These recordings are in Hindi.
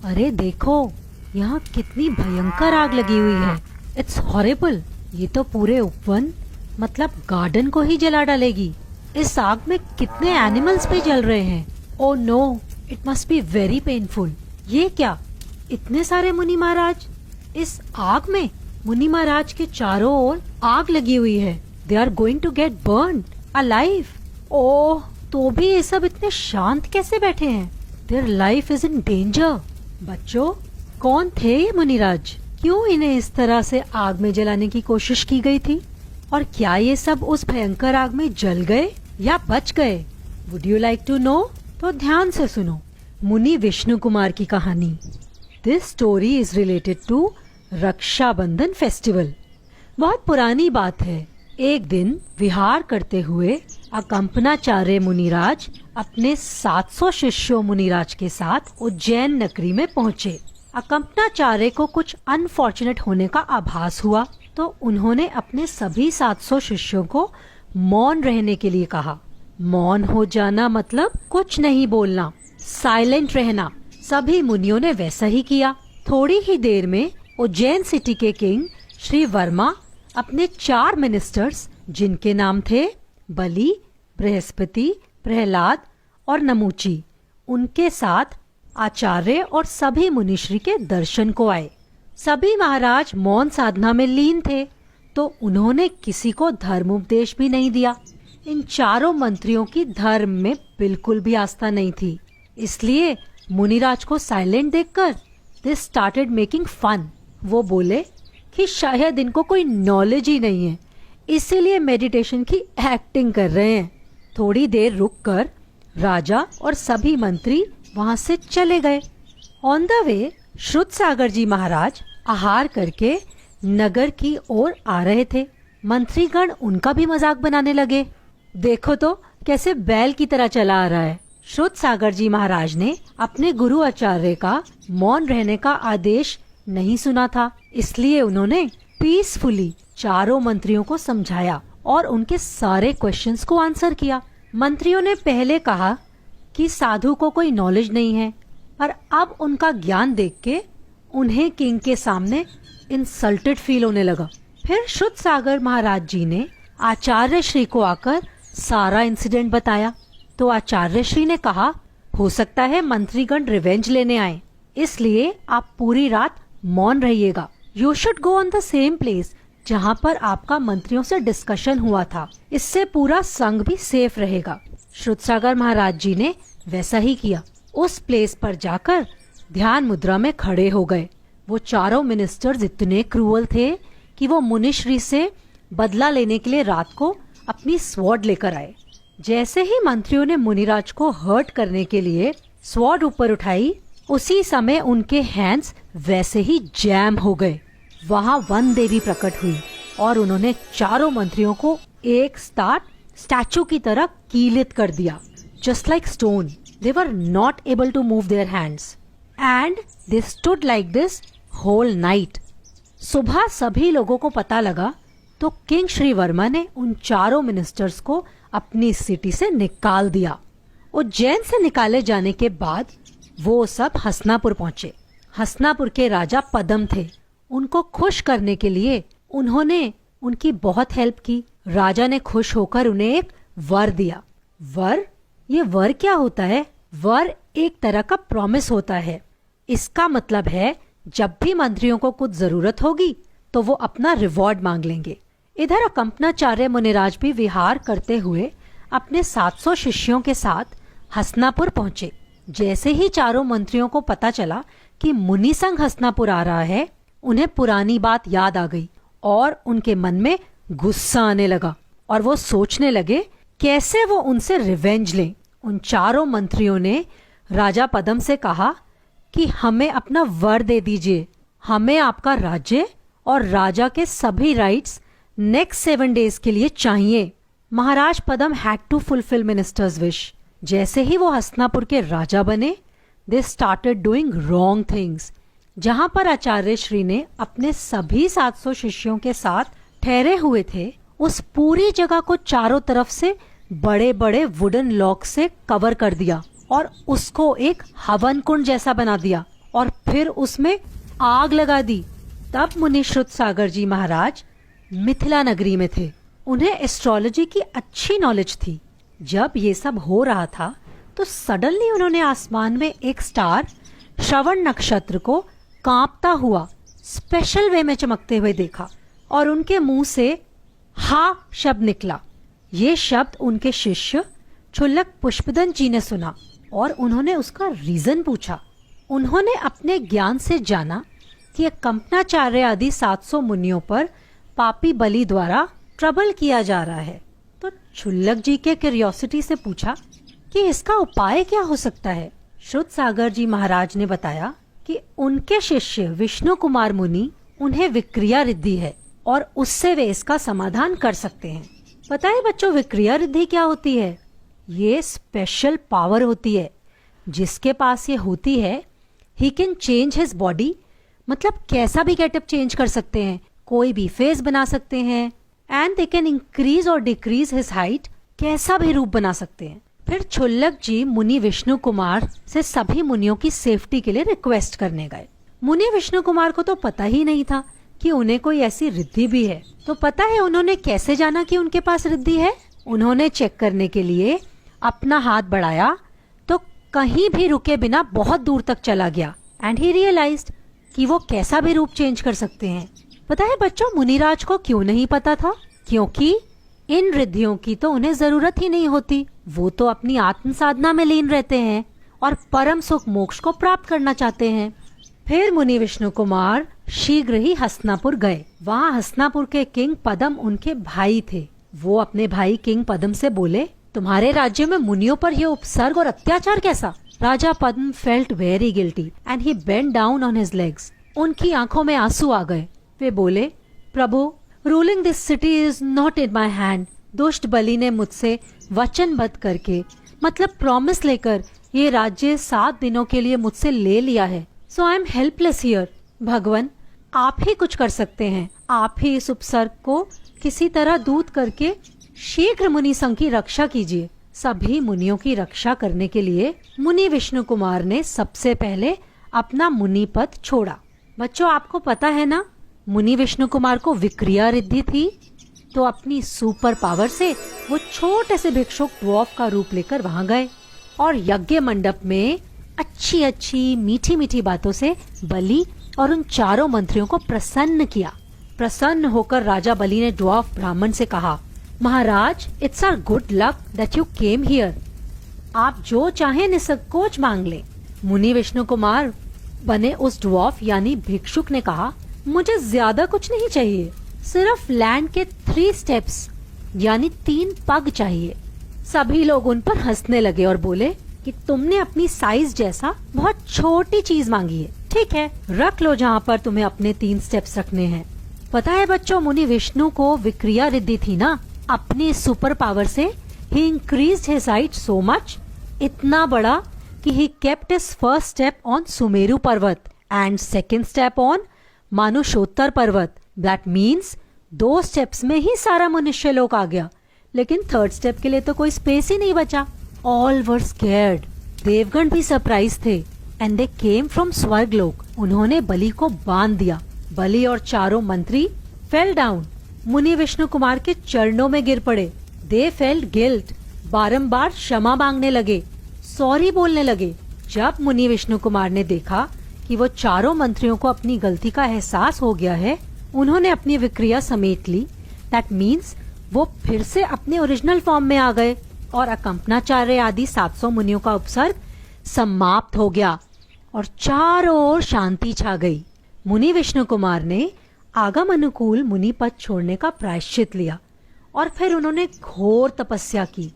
अरे देखो, यहाँ कितनी भयंकर आग लगी हुई है। It's horrible. ये तो पूरे उपवन मतलब गार्डन को ही जला डालेगी। इस आग में कितने एनिमल्स भी जल रहे हैं। Oh no, it must be very painful. ये क्या, इतने सारे मुनि महाराज इस आग में। मुनि महाराज के चारों ओर आग लगी हुई है। They are going to get burn alive. Oh, तो भी ये सब इतने शांत कैसे बैठे हैं? Their life is in danger. बच्चों, कौन थे ये मुनिराज? क्यों इन्हें इस तरह से आग में जलाने की कोशिश की गई थी? और क्या ये सब उस भयंकर आग में जल गए या बच गए? Would you like to know? तो ध्यान से सुनो मुनि विष्णु कुमार की कहानी। This story is related to Rakshabandhan festival. बहुत पुरानी बात है। एक दिन विहार करते हुए अकंपनाचार्य मुनिराज अपने 700 शिष्यों मुनिराज के साथ उज्जैन नगरी में पहुँचे। अकंपनाचार्य को कुछ अनफॉर्चुनेट होने का आभास हुआ तो उन्होंने अपने सभी 700 शिष्यों को मौन रहने के लिए कहा। मौन हो जाना मतलब कुछ नहीं बोलना, साइलेंट रहना। सभी मुनियों ने वैसा ही किया। थोड़ी ही देर में उज्जैन सिटी के किंग श्री वर्मा अपने 4 मिनिस्टर्स, जिनके नाम थे बलि, बृहस्पति, प्रहलाद और नमूची, उनके साथ आचार्य और सभी मुनिश्री के दर्शन को आए। सभी महाराज मौन साधना में लीन थे तो उन्होंने किसी को धर्मोपदेश भी नहीं दिया। इन चारों मंत्रियों की धर्म में बिल्कुल भी आस्था नहीं थी, इसलिए मुनिराज को साइलेंट देखकर दे स्टार्टेड मेकिंग फन। वो बोले कि शायद इनको कोई नॉलेज ही नहीं है, इसीलिए मेडिटेशन की एक्टिंग कर रहे हैं। थोड़ी देर रुककर राजा और सभी मंत्री वहां से चले गए। ऑन द वे श्रुतसागर जी महाराज आहार करके नगर की ओर आ रहे थे। मंत्रीगण उनका भी मजाक बनाने लगे। देखो तो कैसे बैल की तरह चला आ रहा है। श्रुतसागर जी महाराज ने अपने गुरु आचार्य का मौन रहने का आदेश नहीं सुना था, इसलिए उन्होंने पीसफुली चारों मंत्रियों को समझाया और उनके सारे क्वेश्चंस को आंसर किया। मंत्रियों ने पहले कहा कि साधु को कोई नॉलेज नहीं है, पर अब उनका ज्ञान देख के उन्हें किंग के सामने इंसल्टेड फील होने लगा। फिर श्रुतसागर महाराज जी ने आचार्य श्री को आकर सारा इंसिडेंट बताया तो आचार्य श्री ने कहा, हो सकता है मंत्रीगण रिवेंज लेने आए, इसलिए आप पूरी रात मौन रहिएगा। You should go on the same place जहाँ पर आपका मंत्रियों से डिस्कशन हुआ था, इससे पूरा संघ भी सेफ रहेगा। श्रुतसागर महाराज जी ने वैसा ही किया। उस प्लेस पर जाकर ध्यान मुद्रा में खड़े हो गए। वो चारों मिनिस्टर्स इतने क्रूअल थे कि वो मुनिश्री से बदला लेने के लिए रात को अपनी स्वॉर्ड लेकर आए। जैसे ही मंत्रियों ने मुनिराज को हर्ट करने के लिए स्वॉर्ड ऊपर उठाई, उसी समय उनके हैंड्स वैसे ही जैम हो गए। वहाँ वन देवी प्रकट हुई और उन्होंने चारों मंत्रियों को एक साथ स्टैचू की तरह कीलित कर दिया। Just like stone, they were not able to move their hands and they stood like this whole night. सुबह सभी लोगों को पता लगा तो किंग श्री वर्मा ने उन चारों मिनिस्टर्स को अपनी सिटी से निकाल दिया। उज्जैन से निकाले जाने के बाद वो सब हसनापुर पहुंचे। हसनापुर के राजा पदम थे। उनको खुश करने के लिए उन्होंने उनकी बहुत हेल्प की। राजा ने खुश होकर उन्हें एक वर दिया। वर? ये वर क्या होता है? वर एक तरह का प्रॉमिस होता है। इसका मतलब है जब भी मंत्रियों को कुछ जरूरत होगी तो वो अपना रिवॉर्ड मांग लेंगे। इधर अकंपनाचार्य मुनिराज भी विहार करते हुए अपने 700 शिष्यों के साथ हसनापुर पहुंचे। जैसे ही चारों मंत्रियों को पता चला कि मुनि संघ हसनापुर आ रहा है, उन्हें पुरानी बात याद आ गई और उनके मन में गुस्सा आने लगा और वो सोचने लगे कैसे वो उनसे रिवेंज लें। उन चारों मंत्रियों ने राजा पदम से कहा कि हमें अपना वर दे दीजिए, हमें आपका राज्य और राजा के सभी राइट्स नेक्स्ट 7 डेज के लिए चाहिए। Maharaj Padam had to fulfil ministers wish. जैसे ही वो हसनापुर के राजा बने, they started doing wrong things. जहां पर आचार्य श्री ने अपने सभी 700 शिष्यों के साथ ठहरे हुए थे, उस पूरी जगह को चारों तरफ से बड़े बड़े वुडन लॉक से कवर कर दिया और उसको एक हवन कुंड जैसा बना दिया और फिर उसमें आग लगा दी। तब मुनि श्रुतसागर जी महाराज मिथिला नगरी में थे। उन्हें एस्ट्रोलॉजी की अच्छी नॉलेज थी। जब ये सब हो रहा था तो सडनली उन्होंने आसमान में एक स्टार श्रवण नक्षत्र को कांपता हुआ स्पेशल वे में चमकते हुए देखा और उनके मुंह से हा शब्द निकला। ये शब्द उनके शिष्य क्षुल्लक पुष्पदंत जी ने सुना और उन्होंने उसका रीजन पूछा। उन्होंने अपने ज्ञान से जाना कि कंपनाचार्य आदि 700 मुनियों पर पापी बलि द्वारा ट्रबल किया जा रहा है। तो क्षुल्लक जी के क्यूरियोसिटी से पूछा कि इसका उपाय क्या हो सकता है। श्रुतसागर जी महाराज ने बताया कि उनके शिष्य विष्णु कुमार मुनि उन्हें विक्रिया रिद्धि है और उससे वे इसका समाधान कर सकते हैं। पता है बच्चों, विक्रिया रिद्धि क्या होती है? ये स्पेशल पावर होती है। जिसके पास ये होती है he can change his body, मतलब कैसा भी गेटअप चेंज कर सकते हैं, कोई भी फेस बना सकते हैं, एंड दे कैन इंक्रीज और डिक्रीज हिज हाइट, कैसा भी रूप बना सकते हैं। फिर क्षुल्लक जी मुनि विष्णु कुमार से सभी मुनियों की सेफ्टी के लिए रिक्वेस्ट करने गए। मुनि विष्णु कुमार को तो पता ही नहीं था कि उन्हें कोई ऐसी रिद्धि भी है। तो पता है उन्होंने कैसे जाना कि उनके पास रिद्धि है? उन्होंने चेक करने के लिए अपना हाथ बढ़ाया तो कहीं भी रुके बिना बहुत दूर तक चला गया एंड ही रियलाइज्ड कि वो कैसा भी रूप चेंज कर सकते हैं। पता है बच्चों, मुनिराज को क्यों नहीं पता था? क्योंकि इन रिद्धियों की तो उन्हें जरूरत ही नहीं होती। वो तो अपनी आत्म साधना में लीन रहते हैं और परम सुख मोक्ष को प्राप्त करना चाहते हैं। फिर मुनि विष्णु कुमार शीघ्र ही हस्तिनापुर गए। वहाँ हस्तिनापुर के किंग पद्म उनके भाई थे। वो अपने भाई किंग पद्म से बोले, तुम्हारे राज्य में मुनियों पर यह उपसर्ग और अत्याचार कैसा? राजा Padma felt very guilty and he bent down on his legs. उनकी आंखों में आंसू आ गए। वे बोले, प्रभु, ruling this city is not in my hand. दुष्ट बलि ने मुझसे वचनबद्ध करके, मतलब प्रॉमिस लेकर, ये राज्य 7 दिनों के लिए मुझसे ले लिया है। सो आई एम हेल्पलेस हियर। भगवान, आप ही कुछ कर सकते हैं। आप ही इस उपसर्ग को किसी तरह दूत करके शीघ्र मुनि संघ की रक्षा कीजिए। सभी मुनियों की रक्षा करने के लिए मुनि विष्णु कुमार ने सबसे पहले अपना मुनि पद छोड़ा। बच्चों, आपको पता है ना, मुनि विष्णु कुमार को विक्रिया रिद्धि थी। तो अपनी सुपर पावर से वो छोटे से भिक्षुक ड्वार्फ का रूप लेकर वहाँ गए और यज्ञ मंडप में अच्छी अच्छी मीठी मीठी बातों से बलि और उन चारों मंत्रियों को प्रसन्न किया। प्रसन्न होकर राजा बलि ने ड्वार्फ ब्राह्मण से कहा, महाराज, it's our good luck that you came here. आप जो चाहे निसंकोच मांग ले। मुनि विष्णु कुमार बने उस ड्वार्फ यानी भिक्षुक ने कहा, मुझे ज्यादा कुछ नहीं चाहिए, सिर्फ लैंड के 3 स्टेप्स यानी 3 पग चाहिए। सभी लोग उन पर हंसने लगे और बोले कि तुमने अपनी साइज जैसा बहुत छोटी चीज मांगी है। ठीक है, रख लो जहाँ पर तुम्हें अपने 3 स्टेप्स रखने हैं। पता है बच्चों, मुनि विष्णु को विक्रिया रिद्धि थी ना। अपनी सुपर पावर से ही increased his height so much, इतना बड़ा कि he kept his first step on Sumeru Parvat and second step on Manushottara Parvat. That means 2 steps में ही सारा मनुष्य लोक आ गया, लेकिन 3rd स्टेप के लिए तो कोई स्पेस ही नहीं बचा। All were scared. देवगण भी सरप्राइज थे एंड दे केम फ्रॉम स्वर्गलोक। उन्होंने बलि को बांध दिया। बलि और चारों मंत्री फेल डाउन, मुनि विष्णु कुमार के चरणों में गिर पड़े। दे फेल्ट गिल्ट, बारंबार क्षमा मांगने लगे, सॉरी बोलने लगे। जब मुनि विष्णु कुमार ने देखा कि वो चारों मंत्रियों को अपनी गलती का एहसास हो गया है, उन्होंने अपनी विक्रिया समेट ली। दैट मीन्स वो फिर से अपने ओरिजिनल फॉर्म में आ गए और अकंपनाचार्य आदि 700 मुनियों का उपसर्ग समाप्त हो गया और चारों ओर शांति छा गई। मुनि विष्णु कुमार ने आगम अनुकूल मुनि पद छोड़ने का प्रायश्चित लिया और फिर उन्होंने घोर तपस्या की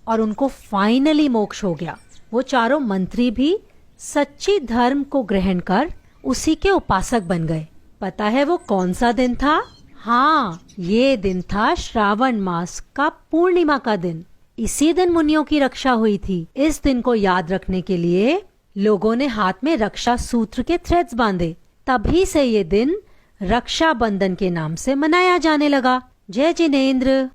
और उनको फाइनली मोक्ष हो गया। वो चारों मंत्री भी सच्ची धर्म को ग्रहण कर उसी के उपासक बन गए। पता है वो कौन सा दिन था? हाँ, ये दिन था श्रावण मास का पूर्णिमा का दिन। इसी दिन मुनियों की रक्षा हुई थी। इस दिन को याद रखने के लिए लोगों ने हाथ में रक्षा सूत्र के थ्रेड्स बांधे। तभी से ये दिन रक्षा बंधन के नाम से मनाया जाने लगा। जय जिनेंद्र।